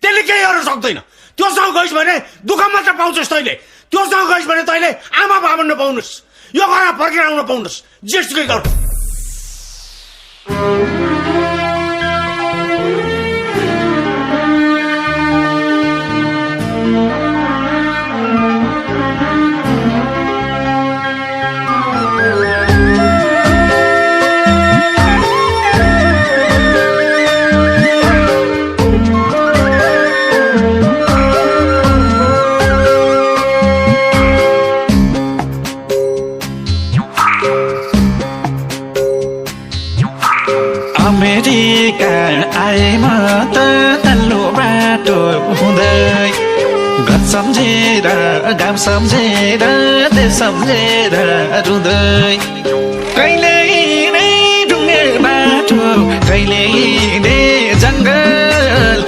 त्यसले केही गर्न सक्दैन त्योसँग गइस् भने दुःख मात्र पाउँछस् तैले त्योसँग गइस् भने तैले आमा बाबा नपाउनुस् यो घरमा फर्केर आउन पाउनुस् जेसुकै गर अमेरिका आएमा त तल्लो बाटो हुँदै घर सम्झेर गाउँ सम्झेर देश सम्झेर रुँदै कहिले हिँडे ढुङ्गे बाटो कहिले हिँडे जङ्गल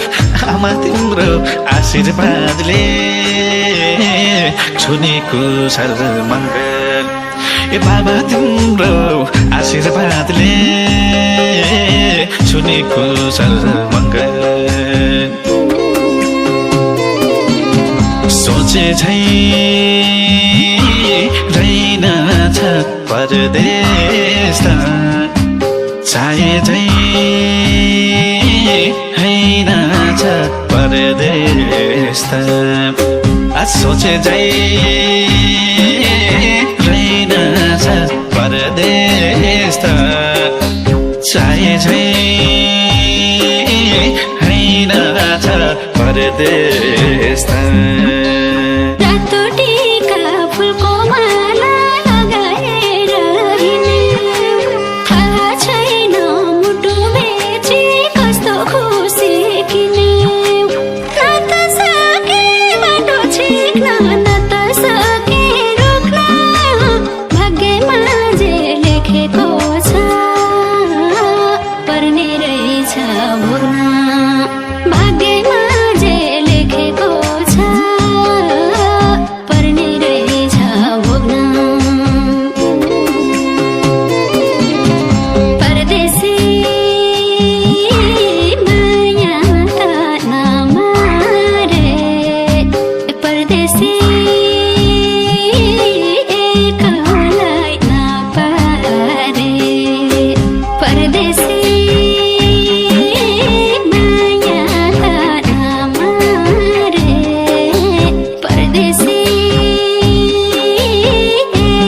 आमा तिम्रो आशीर्वादले छुनेको सर मङ्गल ए बाबा तिम्रो आशीर्वादले छुनेको सर मङ्गल सोचे झै रहेनछ परदेश चाहे झै हैनछ परदेश सोचे झै रहेनछ परदेश चाहे झै हैनछ परदेश रातो टीका फुलको माला लगाएर हिँड्ने थाहा छैन मुटु बेची कस्तो खुसी किने न त सके बाटो छिक्न न त सके रोक्न भाग्यमा जे लेखेको छ पर्ने रहेछ भोग्न भाग्यमा जे लेखेको छ पर्ने रहेछ भोग्न परदेशी माया त नमारे परदेशी एकलाई नपारे परदेशी माया त नमारे परदेशी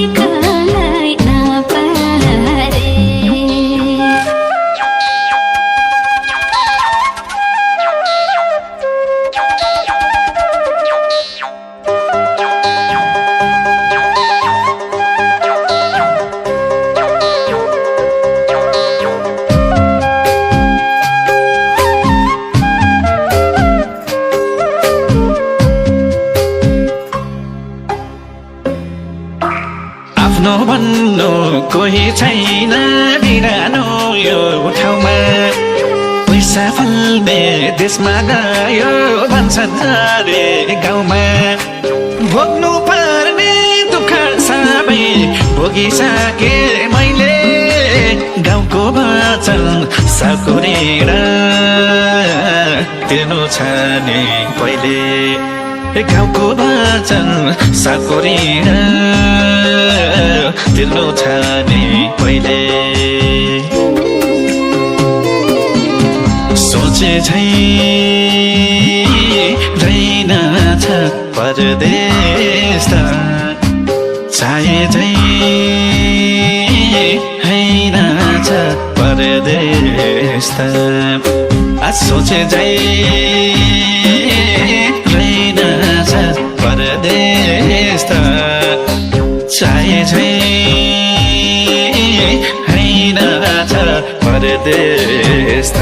एकलाई नपारे आफ्नो भन्नु कोही छैन बिरानो यो ठाउँमा पैसा फल्ने देशमा गयो भन्छन् अरे गाउँमा भोग्नु पर्ने दुःख सबै भोगिसके मैले गाउँको वचन सकुरेर तिर्नु छ नि पहिले गाउँको वचन सकुरेर तिर्नु छ नि पहिले सोचे झै रहेनछ परदेश चाहे झै हैनछ परदेश सोचे झै रहेनछ परदेश चाहे झै हैनछ परदेश